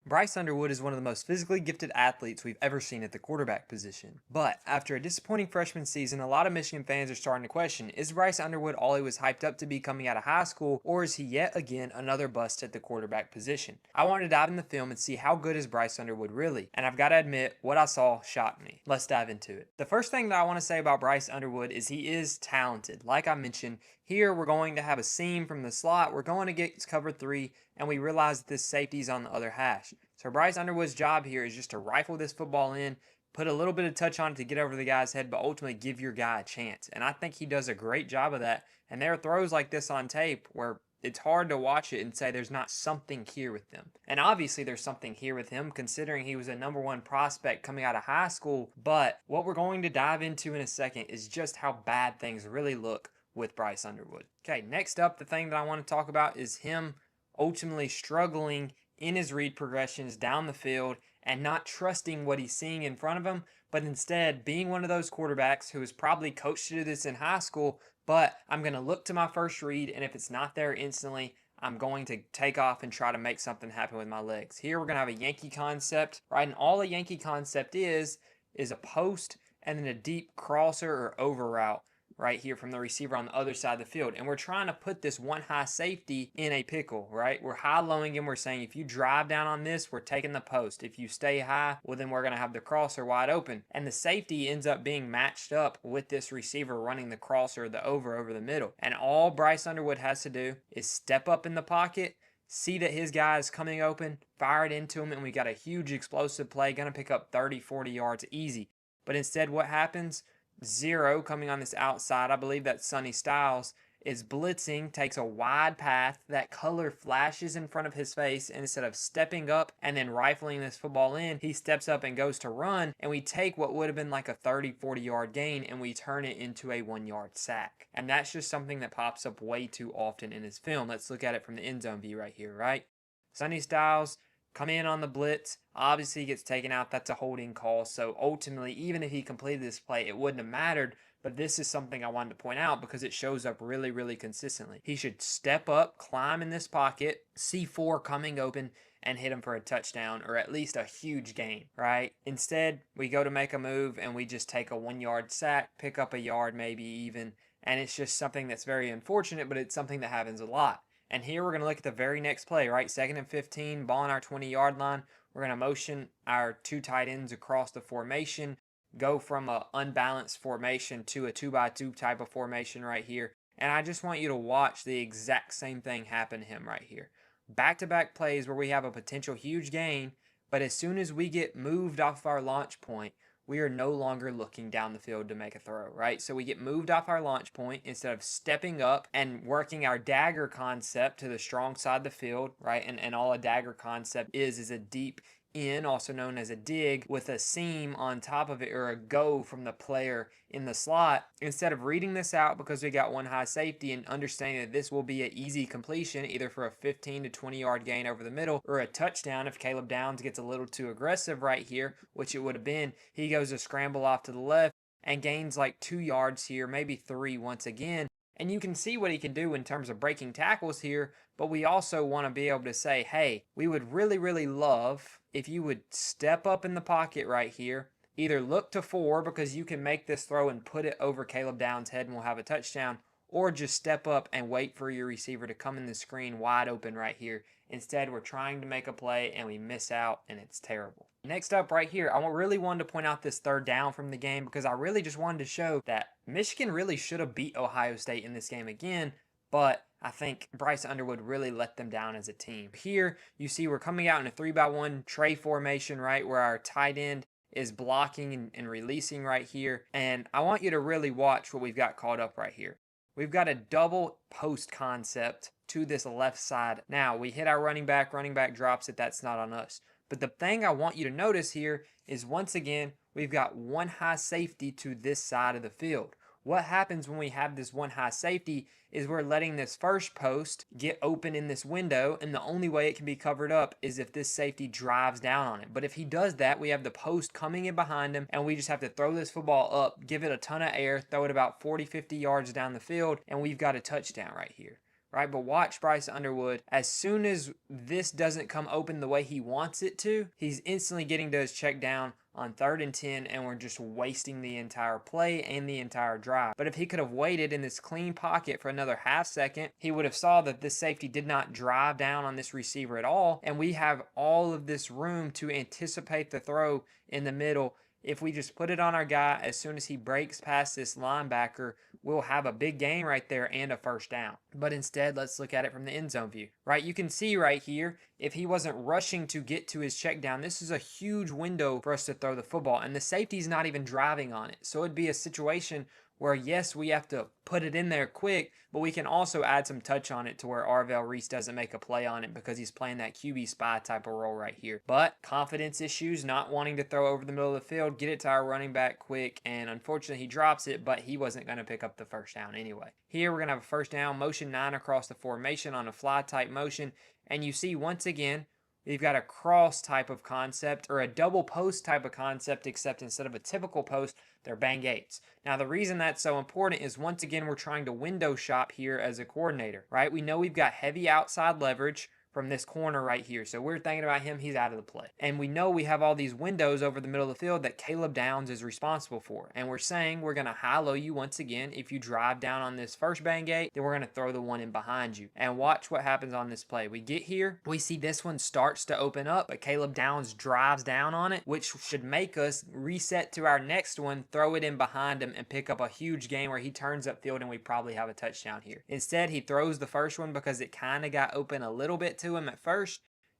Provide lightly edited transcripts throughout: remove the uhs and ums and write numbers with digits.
Bryce Underwood is one of the most physically gifted athletes we've ever seen at the quarterback position. But after a disappointing freshman season, a lot of Michigan fans are starting to question, is Bryce Underwood all he was hyped up to be coming out of high school, or is he yet again another bust at the quarterback position? I wanted to dive in the film and see how good is Bryce Underwood really, and I've got to admit, what I saw shocked me. Let's dive into it. The first thing that I want to say about Bryce Underwood is he is talented. Like I mentioned, here we're going to have a seam from the slot, we're going to get cover 3, and we realize that this safety is on the other hash. So Bryce Underwood's job here is just to rifle this football in, put a little bit of touch on it to get over the guy's head, but ultimately give your guy a chance. And I think he does a great job of that. And there are throws like this on tape where it's hard to watch it and say there's not something here with them. And obviously there's something here with him considering he was a #1 prospect coming out of high school. But what we're going to dive into in a second is just how bad things really look with Bryce Underwood. Okay, next up, the thing that I want to talk about is him ultimately struggling in his read progressions down the field and not trusting what he's seeing in front of him, but instead being one of those quarterbacks who was probably coached to do this in high school, but I'm going to look to my first read, and if it's not there instantly, I'm going to take off and try to make something happen with my legs. Here we're going to have a Yankee concept, right? And all a Yankee concept is a post and then a deep crosser or over route right here from the receiver on the other side of the field. And we're trying to put this one high safety in a pickle, right? We're high-lowing him. We're saying if you drive down on this, we're taking the post. If you stay high, well, then we're going to have the crosser wide open. And the safety ends up being matched up with this receiver running the crosser, the over the middle. And all Bryce Underwood has to do is step up in the pocket, see that his guy is coming open, fire it into him, and we got a huge explosive play, going to pick up 30, 40 yards easy. But instead, what happens? Zero coming on this outside. I believe that Sonny Styles is blitzing, takes a wide path. That color flashes in front of his face, and instead of stepping up and then rifling this football in, he steps up and goes to run, and we take what would have been like a 30, 40 yard gain and we turn it into a 1 yard sack. And that's just something that pops up way too often in his film. Let's look at it from the end zone view right here, right? Sonny Styles come in on the blitz, obviously gets taken out. That's a holding call. So ultimately, even if he completed this play, it wouldn't have mattered. But this is something I wanted to point out because it shows up really, really consistently. He should step up, climb in this pocket, see 4 coming open, and hit him for a touchdown or at least a huge gain, right? Instead, we go to make a move and we just take a 1 yard sack, pick up a yard maybe even. And it's just something that's very unfortunate, but it's something that happens a lot. And here we're going to look at the very next play, right? 2nd and 15, ball on our 20-yard line. We're going to motion our 2 tight ends across the formation, go from an unbalanced formation to a 2x2 type of formation right here. And I just want you to watch the exact same thing happen to him right here. Back-to-back plays where we have a potential huge gain, but as soon as we get moved off our launch point, we are no longer looking down the field to make a throw, right? So we get moved off our launch point instead of stepping up and working our dagger concept to the strong side of the field, right? And all a dagger concept is a deep in, also known as a dig, with a seam on top of it or a go from the player in the slot. Instead of reading this out because we got one high safety and understanding that this will be an easy completion either for a 15 to 20 yard gain over the middle or a touchdown if Caleb Downs gets a little too aggressive right here, which it would have been. He goes to scramble off to the left and gains like 2 yards here, maybe 3 once again. And you can see what he can do in terms of breaking tackles here, but we also want to be able to say, hey, we would really, really love if you would step up in the pocket right here, either look to 4 because you can make this throw and put it over Caleb Downs' head and we'll have a touchdown, or just step up and wait for your receiver to come in the screen wide open right here. Instead, we're trying to make a play and we miss out and it's terrible. Next up right here, I really wanted to point out this 3rd down from the game because I really just wanted to show that Michigan really should have beat Ohio State in this game again, but I think Bryce Underwood really let them down as a team. Here, you see we're coming out in a 3x1 tray formation, right, where our tight end is blocking and releasing right here. And I want you to really watch what we've got called up right here. We've got a double post concept to this left side. Now, we hit our running back drops it, that's not on us. But the thing I want you to notice here is once again, we've got one high safety to this side of the field. What happens when we have this one high safety is we're letting this first post get open in this window, and the only way it can be covered up is if this safety drives down on it. But if he does that, we have the post coming in behind him, and we just have to throw this football up, give it a ton of air, throw it about 40, 50 yards down the field, and we've got a touchdown right here. right? But watch Bryce Underwood. As soon as this doesn't come open the way he wants it to, he's instantly getting to his check down on 3rd and 10, and we're just wasting the entire play and the entire drive. But if he could have waited in this clean pocket for another half second, he would have saw that this safety did not drive down on this receiver at all, and we have all of this room to anticipate the throw in the middle. If we just put it on our guy, as soon as he breaks past this linebacker, we'll have a big gain right there and a first down. But instead, let's look at it from the end zone view, right? You can see right here, if he wasn't rushing to get to his check down, this is a huge window for us to throw the football, and the safety's not even driving on it. So it'd be a situation where, yes, we have to put it in there quick, but we can also add some touch on it to where Arvell Reese doesn't make a play on it because he's playing that QB spy type of role right here. But confidence issues, not wanting to throw over the middle of the field, get it to our running back quick, and unfortunately he drops it, but he wasn't going to pick up the first down anyway. Here we're going to have a first down, motion 9 across the formation on a fly type motion, and you see once again, we've got a cross type of concept or a double post type of concept, except instead of a typical post, they're bang 8s. Now, the reason that's so important is once again, we're trying to window shop here as a coordinator, right? We know we've got heavy outside leverage from this corner right here. So we're thinking about him, he's out of the play. And we know we have all these windows over the middle of the field that Caleb Downs is responsible for. And we're saying we're going to high-low you once again. If you drive down on this first bang gate, then we're going to throw the one in behind you. And watch what happens on this play. We get here, we see this one starts to open up, but Caleb Downs drives down on it, which should make us reset to our next one, throw it in behind him, and pick up a huge gain where he turns upfield and we probably have a touchdown here. Instead, he throws the first one because it kind of got open a little bit to him at first,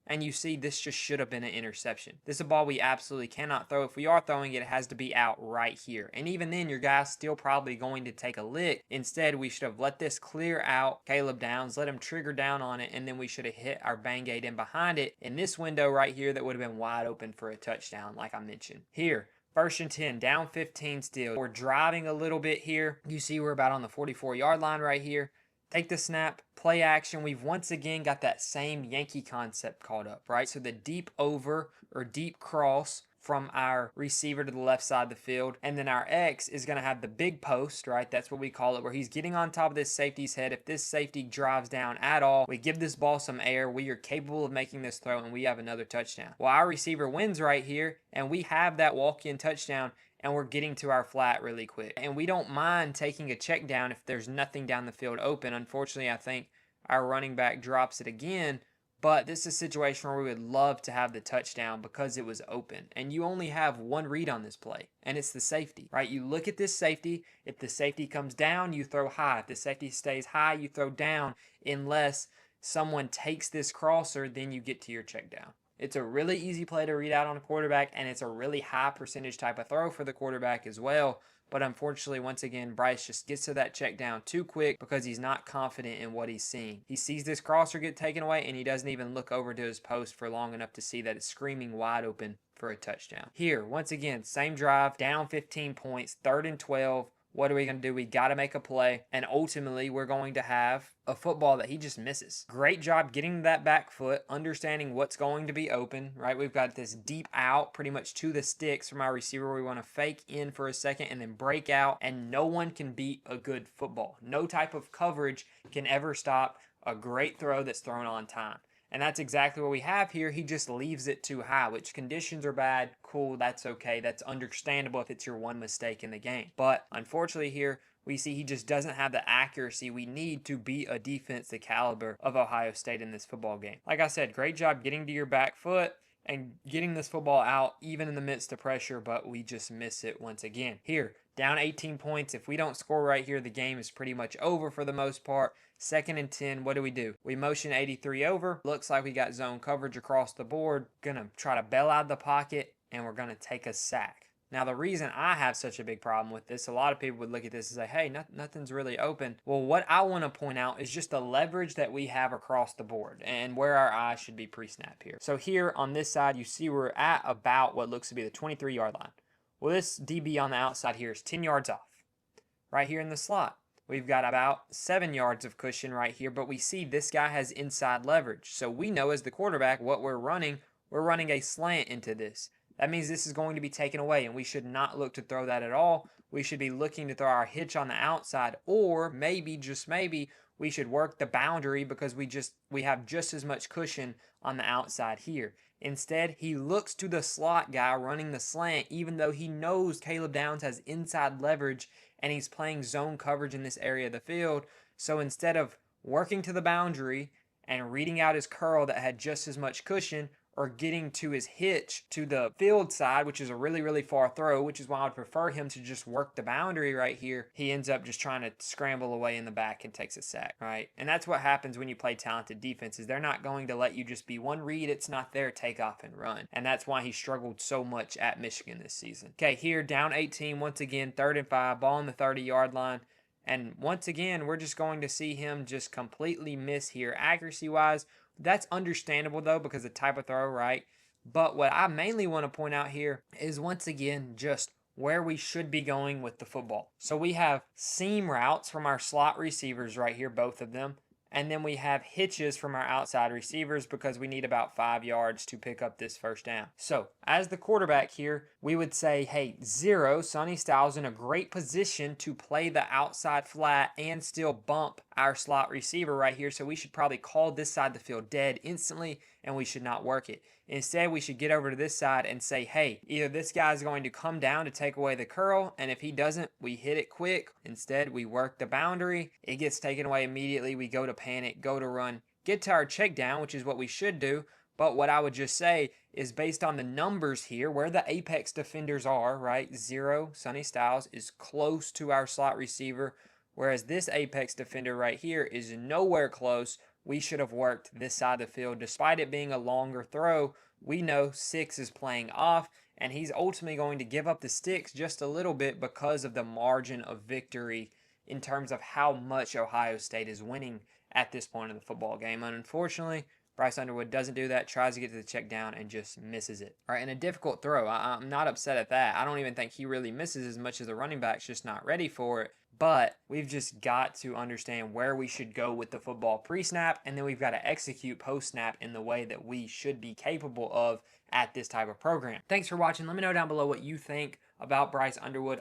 and you see this just should have been an interception. This is a ball we absolutely cannot throw. If we are throwing it, it has to be out right here. And even then, your guy's still probably going to take a lick. Instead, we should have let this clear out Caleb Downs, let him trigger down on it, and then we should have hit our bang gate in behind it in this window right here that would have been wide open for a touchdown, like I mentioned. Here, 1st and 10, down 15 still. We're driving a little bit here. You see we're about on the 44-yard line right here. Take the snap, play action. We've once again got that same Yankee concept called up, right? So the deep over or deep cross from our receiver to the left side of the field. And then our X is going to have the big post, right? That's what we call it, where he's getting on top of this safety's head. If this safety drives down at all, we give this ball some air. We are capable of making this throw, and we have another touchdown. Well, our receiver wins right here, and we have that walk-in touchdown, and we're getting to our flat really quick. And we don't mind taking a check down if there's nothing down the field open. Unfortunately, I think our running back drops it again, but this is a situation where we would love to have the touchdown because it was open. And you only have one read on this play, and it's the safety, right? You look at this safety. If the safety comes down, you throw high. If the safety stays high, you throw down, unless someone takes this crosser, then you get to your check down. It's a really easy play to read out on a quarterback, and it's a really high percentage type of throw for the quarterback as well. But unfortunately, once again, Bryce just gets to that check down too quick because he's not confident in what he's seeing. He sees this crosser get taken away, and he doesn't even look over to his post for long enough to see that it's screaming wide open for a touchdown. Here, once again, same drive, down 15 points, 3rd and 12. What are we going to do? We got to make a play, and ultimately we're going to have a football that he just misses. Great job getting that back foot, understanding what's going to be open, right? We've got this deep out pretty much to the sticks from our receiver. We want to fake in for a second and then break out, and no one can beat a good football. No type of coverage can ever stop a great throw that's thrown on time. And that's exactly what we have here. He just leaves it too high, which conditions are bad. Cool, that's okay. That's understandable if it's your one mistake in the game. But unfortunately here, we see he just doesn't have the accuracy we need to beat a defense the caliber of Ohio State in this football game. Like I said, great job getting to your back foot and getting this football out even in the midst of pressure, but we just miss it once again. Here, down 18 points. If we don't score right here, the game is pretty much over for the most part. 2nd and 10, what do? We motion 83 over. Looks like we got zone coverage across the board. Gonna try to bail out of the pocket, and we're gonna take a sack. Now, the reason I have such a big problem with this, a lot of people would look at this and say, hey, nothing's really open. Well, what I want to point out is just the leverage that we have across the board and where our eyes should be pre-snap here. So here on this side, you see we're at about what looks to be the 23-yard line. Well, this DB on the outside here is 10 yards off. Right here in the slot, we've got about 7 yards of cushion right here, but we see this guy has inside leverage. So we know as the quarterback what we're running a slant into this. That means this is going to be taken away, and we should not look to throw that at all. We should be looking to throw our hitch on the outside, or maybe, just maybe, we should work the boundary because we have just as much cushion on the outside here. Instead, he looks to the slot guy running the slant, even though he knows Caleb Downs has inside leverage and he's playing zone coverage in this area of the field. So instead of working to the boundary and reading out his curl that had just as much cushion, or getting to his hitch to the field side, which is a really, really far throw, which is why I would prefer him to just work the boundary right here. He ends up just trying to scramble away in the back and takes a sack, right? And that's what happens when you play talented defenses. They're not going to let you just be one read. It's not there, take off and run. And that's why he struggled so much at Michigan this season. Okay, here, down 18, once again, 3rd and 5, ball on the 30-yard line. And once again, we're just going to see him just completely miss here. Accuracy-wise, that's understandable, though, because the type of throw, right? But what I mainly want to point out here is, once again, just where we should be going with the football. So we have seam routes from our slot receivers right here, both of them. And then we have hitches from our outside receivers because we need about 5 yards to pick up this first down. So as the quarterback here, we would say, hey, 0, Sonny Styles in a great position to play the outside flat and still bump our slot receiver right here. So we should probably call this side of the field dead instantly and we should not work it. Instead, we should get over to this side and say, hey, either this guy's going to come down to take away the curl, and if he doesn't, we hit it quick. Instead, we work the boundary. It gets taken away immediately. We go to panic, go to run, get to our check down, which is what we should do. But what I would just say is, based on the numbers here, where the apex defenders are, right? 0, Sonny Styles, is close to our slot receiver, whereas this apex defender right here is nowhere close. We should have worked this side of the field. Despite it being a longer throw, we know 6 is playing off, and he's ultimately going to give up the sticks just a little bit because of the margin of victory in terms of how much Ohio State is winning at this point in the football game. And unfortunately, Bryce Underwood doesn't do that, tries to get to the check down, and just misses it. All right, and a difficult throw. I'm not upset at that. I don't even think he really misses as much as the running back's just not ready for it. But we've just got to understand where we should go with the football pre-snap, and then we've got to execute post-snap in the way that we should be capable of at this type of program. Thanks for watching. Let me know down below what you think about Bryce Underwood.